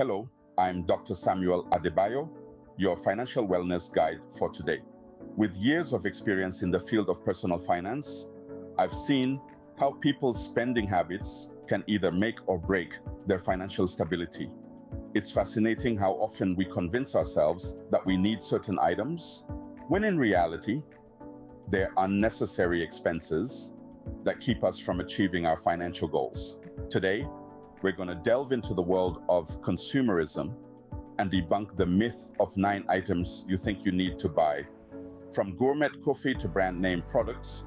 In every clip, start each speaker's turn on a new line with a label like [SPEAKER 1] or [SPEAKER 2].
[SPEAKER 1] Hello, I'm Dr. Samuel Adebayo, your financial wellness guide for today. With years of experience in the field of personal finance, I've seen how people's spending habits can either make or break their financial stability. It's fascinating how often we convince ourselves that we need certain items, when in reality, they're unnecessary expenses that keep us from achieving our financial goals. Today, we're going to delve into the world of consumerism and debunk the myth of 9 items you think you need to buy. From Gourmet Coffee to brand name products,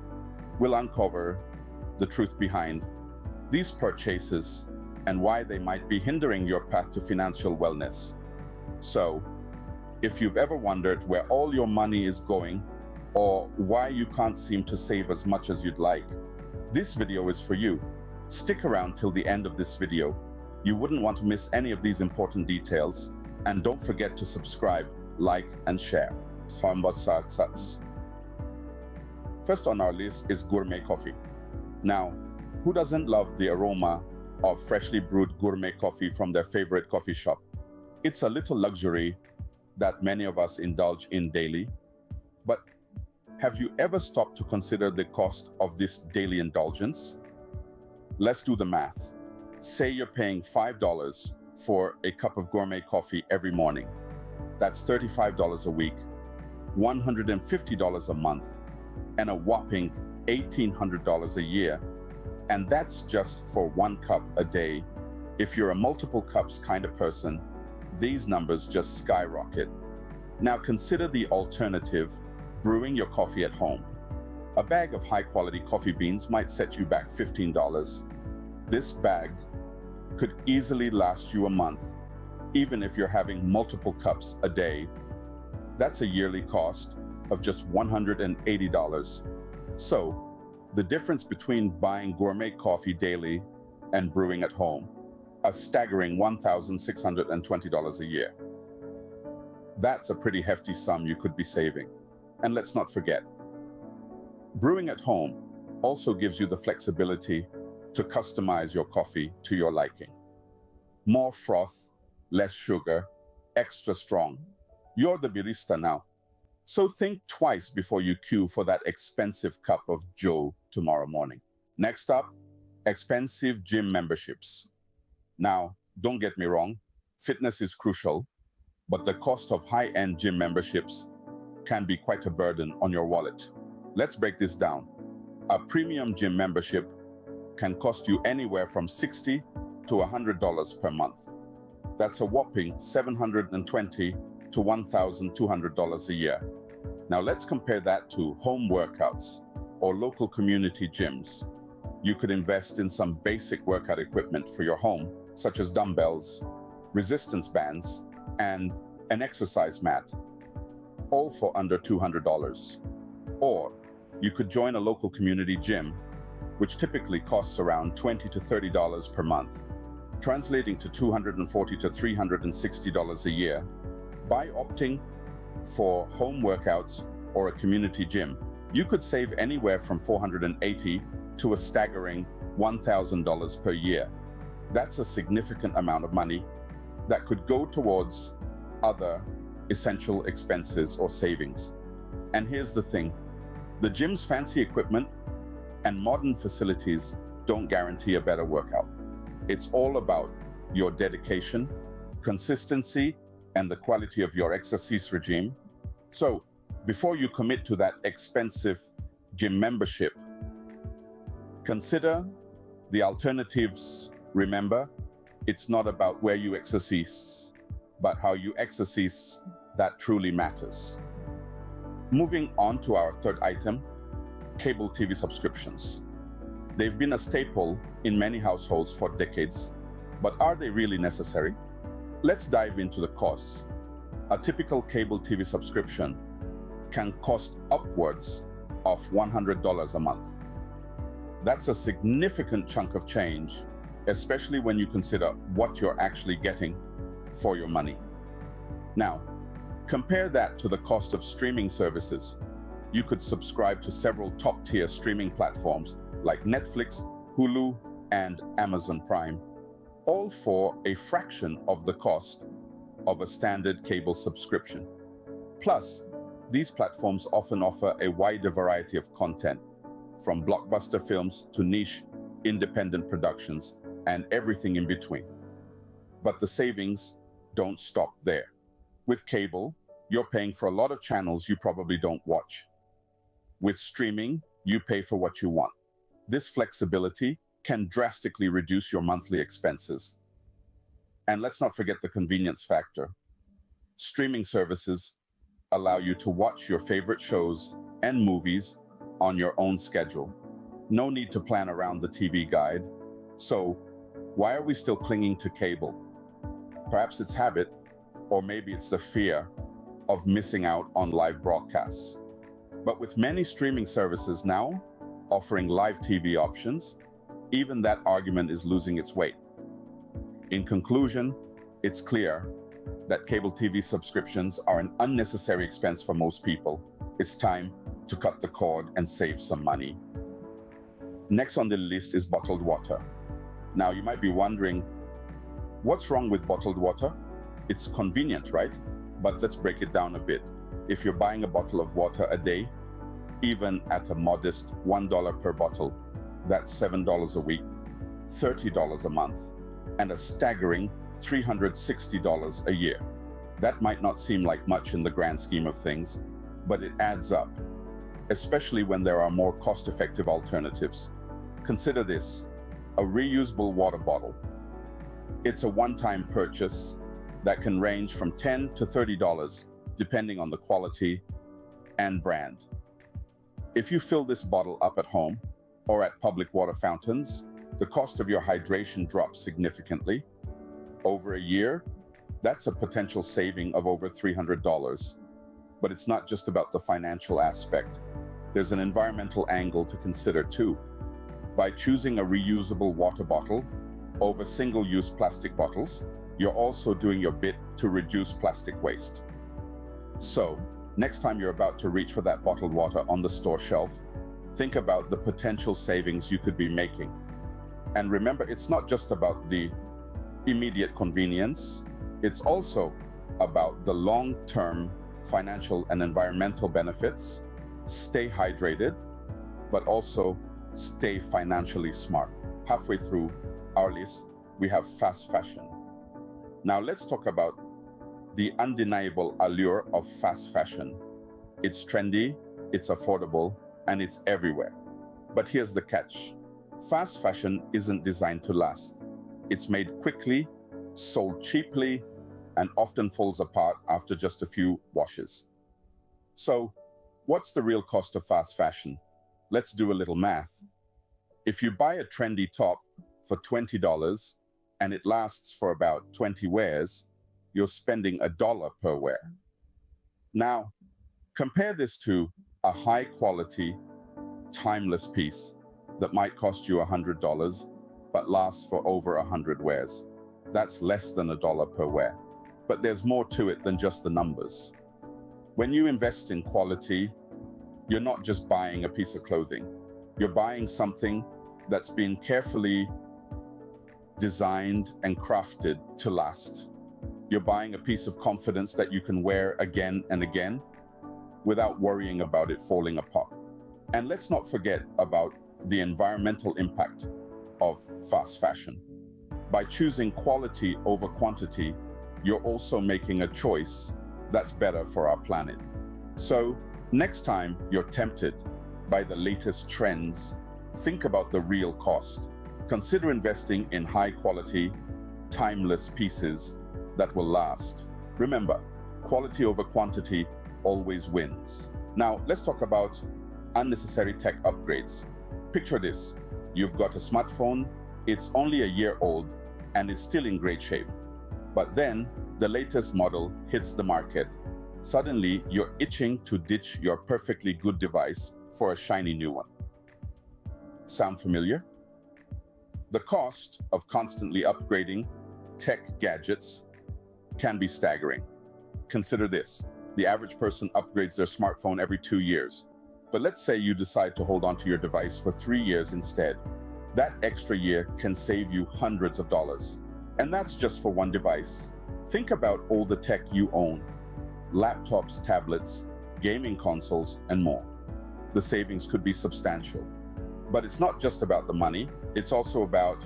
[SPEAKER 1] we'll uncover the truth behind these purchases and why they might be hindering your path to financial wellness. So, if you've ever wondered where all your money is going or why you can't seem to save as much as you'd like, this video is for you. Stick around till the end of this video. You wouldn't want to miss any of these important details, and don't forget to subscribe, like, and share. First on our list is Gourmet Coffee. Now, who doesn't love the aroma of freshly brewed gourmet coffee from their favorite coffee shop? It's a little luxury that many of us indulge in daily. But have you ever stopped to consider the cost of this daily indulgence? Let's do the math. Say you're paying $5 for a cup of gourmet coffee every morning. That's $35 a week, $150 a month, and a whopping $1,800 a year. And that's just for 1 cup a day. If you're a multiple cups kind of person, these numbers just skyrocket. Now consider the alternative, brewing your coffee at home. A bag of high-quality coffee beans might set you back $15. This bag could easily last you a month, even if you're having multiple cups a day. That's a yearly cost of just $180. So, the difference between buying gourmet coffee daily and brewing at home, a staggering $1,620 a year. That's a pretty hefty sum you could be saving. And let's not forget, brewing at home also gives you the flexibility to customize your coffee to your liking. More froth, less sugar, extra strong. You're the barista now. So think twice before you queue for that expensive cup of joe tomorrow morning. Next up, expensive gym memberships. Now, don't get me wrong, fitness is crucial, but the cost of high-end gym memberships can be quite a burden on your wallet. Let's break this down. A premium gym membership can cost you anywhere from $60 to $100 per month. That's a whopping $720 to $1,200 a year. Now let's compare that to home workouts or local community gyms. You could invest in some basic workout equipment for your home, such as dumbbells, resistance bands, and an exercise mat, all for under $200. Or you could join a local community gym, which typically costs around $20 to $30 per month, translating to $240 to $360 a year. By opting for home workouts or a community gym, you could save anywhere from $480 to a staggering $1,000 per year. That's a significant amount of money that could go towards other essential expenses or savings. And here's the thing, the gym's fancy equipment and modern facilities don't guarantee a better workout. It's all about your dedication, consistency, and the quality of your exercise regime. So, before you commit to that expensive gym membership, consider the alternatives. Remember, it's not about where you exercise, but how you exercise that truly matters. Moving on to our third item, cable TV subscriptions. They've been a staple in many households for decades, but are they really necessary? Let's dive into the costs. A typical cable TV subscription can cost upwards of $100 a month. That's a significant chunk of change, especially when you consider what you're actually getting for your money. Now, compare that to the cost of streaming services. You could subscribe to several top-tier streaming platforms like Netflix, Hulu, and Amazon Prime. all for a fraction of the cost of a standard cable subscription. Plus, these platforms often offer a wider variety of content, from blockbuster films to niche independent productions and everything in between. But the savings don't stop there. With cable, you're paying for a lot of channels you probably don't watch. With streaming, you pay for what you want. This flexibility can drastically reduce your monthly expenses. And let's not forget the convenience factor. Streaming services allow you to watch your favorite shows and movies on your own schedule. No need to plan around the TV guide. So, why are we still clinging to cable? Perhaps it's habit, or maybe it's the fear of missing out on live broadcasts. But with many streaming services now offering live TV options, even that argument is losing its weight. In conclusion, it's clear that cable TV subscriptions are an unnecessary expense for most people. It's time to cut the cord and save some money. Next on the list is bottled water. Now you might be wondering, what's wrong with bottled water? It's convenient, right? But let's break it down a bit. If you're buying a bottle of water a day, even at a modest $1 per bottle, that's $7 a week, $30 a month, and a staggering $360 a year. That might not seem like much in the grand scheme of things, but it adds up, especially when there are more cost-effective alternatives. Consider this, a reusable water bottle. It's a one-time purchase that can range from $10 to $30, depending on the quality and brand. If you fill this bottle up at home or at public water fountains, the cost of your hydration drops significantly. Over a year, that's a potential saving of over $300. But it's not just about the financial aspect. There's an environmental angle to consider too. By choosing a reusable water bottle over single-use plastic bottles, you're also doing your bit to reduce plastic waste. So, next time you're about to reach for that bottled water on the store shelf, think about the potential savings you could be making. And remember, it's not just about the immediate convenience, it's also about the long-term financial and environmental benefits. Stay hydrated, but also stay financially smart. Halfway through our list, we have fast fashion. Now let's talk about the undeniable allure of fast fashion. It's trendy, it's affordable, and it's everywhere. But here's the catch. Fast fashion isn't designed to last. It's made quickly, sold cheaply, and often falls apart after just a few washes. So, what's the real cost of fast fashion? Let's do a little math. If you buy a trendy top for $20 and it lasts for about 20 wears, you're spending $1 per wear. Now, compare this to a high-quality, timeless piece that might cost you $100 but lasts for over 100 wears. That's less than $1 per wear. But there's more to it than just the numbers. When you invest in quality, you're not just buying a piece of clothing. You're buying something that's been carefully designed and crafted to last. You're buying a piece of confidence that you can wear again and again without worrying about it falling apart. And let's not forget about the environmental impact of fast fashion. By choosing quality over quantity, you're also making a choice that's better for our planet. So, next time you're tempted by the latest trends, think about the real cost. Consider investing in high-quality, timeless pieces that will last. Remember, quality over quantity always wins. Now, let's talk about unnecessary tech upgrades. Picture this. You've got a smartphone, it's only a year old, and it's still in great shape. But then, the latest model hits the market. Suddenly, you're itching to ditch your perfectly good device for a shiny new one. Sound familiar? The cost of constantly upgrading tech gadgets can be staggering. Consider this. The average person upgrades their smartphone every 2 years. But let's say you decide to hold onto your device for 3 years instead. That extra year can save you hundreds of dollars. And that's just for one device. Think about all the tech you own: laptops, tablets, gaming consoles, and more. The savings could be substantial. But it's not just about the money, it's also about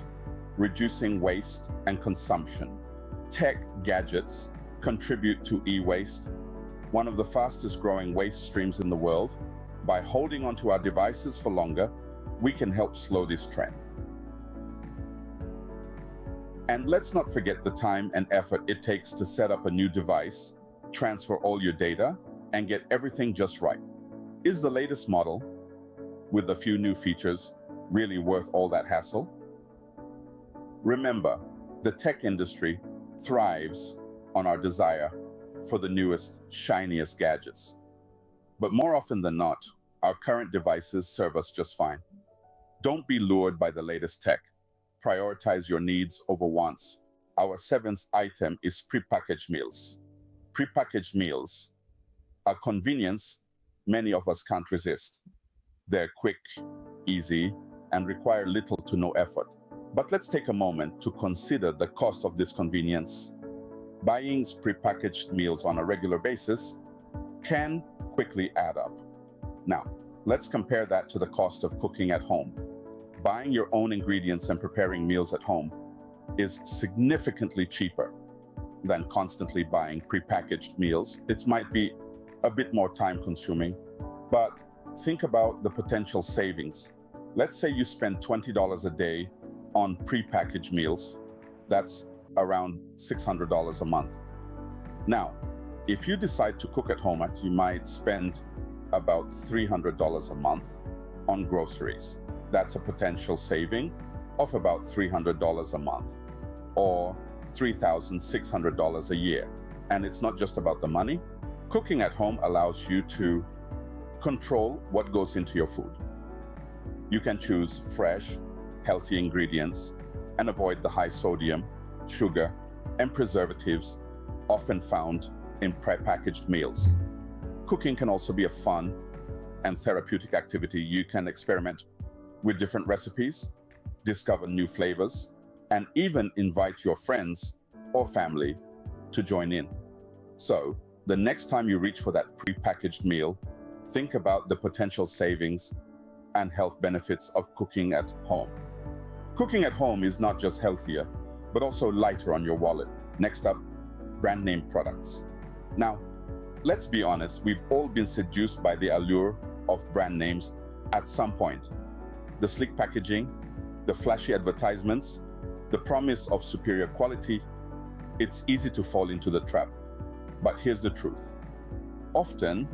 [SPEAKER 1] reducing waste and consumption. Tech gadgets contribute to e-waste, one of the fastest growing waste streams in the world. By holding onto our devices for longer, we can help slow this trend. And let's not forget the time and effort it takes to set up a new device, transfer all your data, and get everything just right. Is the latest model, with a few new features, really worth all that hassle? Remember, the tech industry thrives on our desire for the newest, shiniest gadgets. But more often than not, our current devices serve us just fine. Don't be lured by the latest tech. Prioritize your needs over wants. Our seventh item is prepackaged meals. Prepackaged meals, a convenience many of us can't resist. They're quick, easy, and require little to no effort. But let's take a moment to consider the cost of this convenience. Buying prepackaged meals on a regular basis can quickly add up. Now, let's compare that to the cost of cooking at home. Buying your own ingredients and preparing meals at home is significantly cheaper than constantly buying prepackaged meals. It might be a bit more time-consuming, but think about the potential savings. Let's say you spend $20 a day on prepackaged meals. That's around $600 a month. Now, if you decide to cook at home, you might spend about $300 a month on groceries. That's a potential saving of about $300 a month, or $3,600 a year. And it's not just about the money. Cooking at home allows you to control what goes into your food. You can choose fresh, healthy ingredients and avoid the high sodium, sugar, and preservatives often found in prepackaged meals. Cooking can also be a fun and therapeutic activity. You can experiment with different recipes, discover new flavors, and even invite your friends or family to join in. So, the next time you reach for that prepackaged meal, think about the potential savings and health benefits of cooking at home. Cooking at home is not just healthier, but also lighter on your wallet. Next up, brand name products. Now, let's be honest, we've all been seduced by the allure of brand names at some point. The sleek packaging, the flashy advertisements, the promise of superior quality. It's easy to fall into the trap. But here's the truth. Often,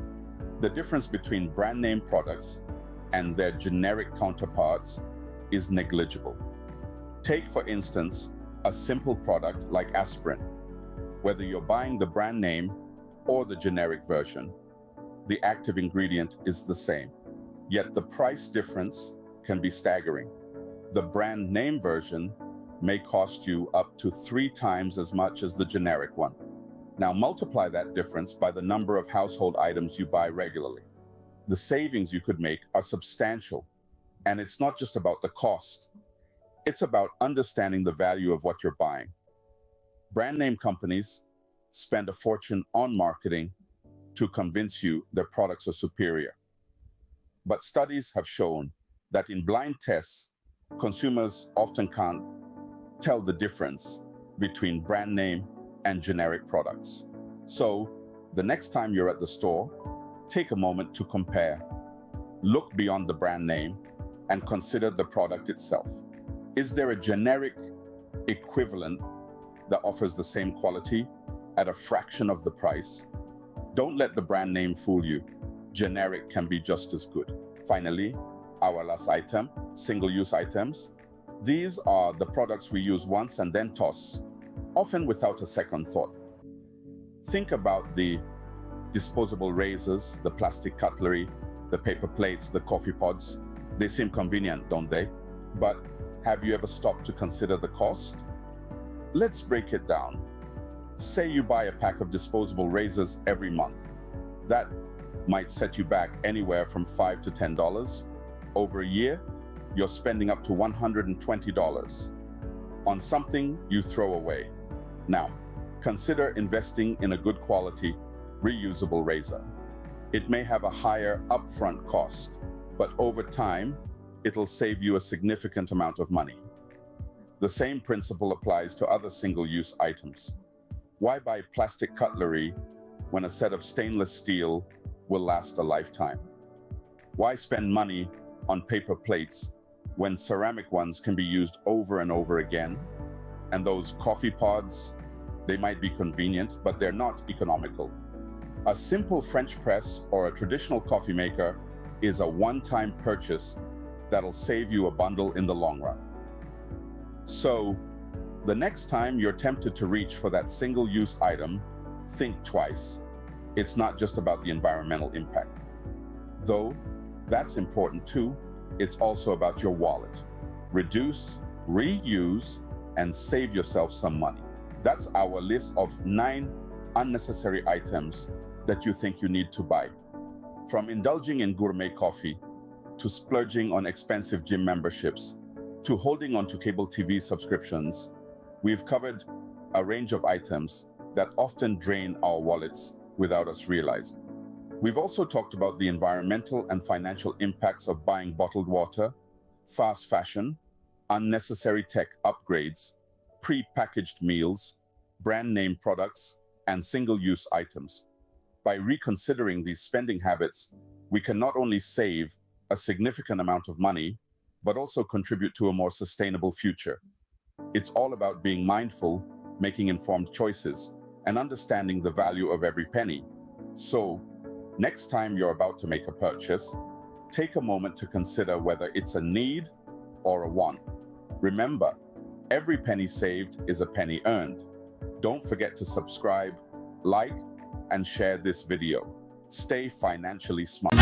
[SPEAKER 1] the difference between brand name products and their generic counterparts is negligible. Take, for instance, a simple product like aspirin. Whether you're buying the brand name or the generic version, the active ingredient is the same. Yet the price difference can be staggering. The brand name version may cost you up to 3 times as much as the generic one. Now multiply that difference by the number of household items you buy regularly. The savings you could make are substantial, and it's not just about the cost. It's about understanding the value of what you're buying. Brand name companies spend a fortune on marketing to convince you their products are superior. But studies have shown that in blind tests, consumers often can't tell the difference between brand name and generic products. So, the next time you're at the store, take a moment to compare. Look beyond the brand name and consider the product itself. Is there a generic equivalent that offers the same quality at a fraction of the price? Don't let the brand name fool you. Generic can be just as good. Finally, our last item, single-use items. These are the products we use once and then toss, often without a second thought. Think about the disposable razors, the plastic cutlery, the paper plates, the coffee pods. They seem convenient, don't they? But have you ever stopped to consider the cost? Let's break it down. Say you buy a pack of disposable razors every month. That might set you back anywhere from $5 to $10. Over a year, you're spending up to $120 on something you throw away. Now, consider investing in a good quality, reusable razor. It may have a higher upfront cost, but over time, it'll save you a significant amount of money. The same principle applies to other single-use items. Why buy plastic cutlery when a set of stainless steel will last a lifetime? Why spend money on paper plates when ceramic ones can be used over and over again? And those coffee pods, they might be convenient, but they're not economical. A simple French press or a traditional coffee maker is a one-time purchase that'll save you a bundle in the long run. So, the next time you're tempted to reach for that single-use item, think twice. It's not just about the environmental impact. Though that's important too, it's also about your wallet. Reduce, reuse, and save yourself some money. That's our list of 9 unnecessary items that you think you need to buy. From indulging in gourmet coffee, to splurging on expensive gym memberships, to holding on to cable TV subscriptions, we've covered a range of items that often drain our wallets without us realizing. We've also talked about the environmental and financial impacts of buying bottled water, fast fashion, unnecessary tech upgrades, pre-packaged meals, brand name products, and single-use items. By reconsidering these spending habits, we can not only save a significant amount of money, but also contribute to a more sustainable future. It's all about being mindful, making informed choices, and understanding the value of every penny. So, next time you're about to make a purchase, take a moment to consider whether it's a need or a want. Remember, every penny saved is a penny earned. Don't forget to subscribe, like, and share this video. Stay financially smart.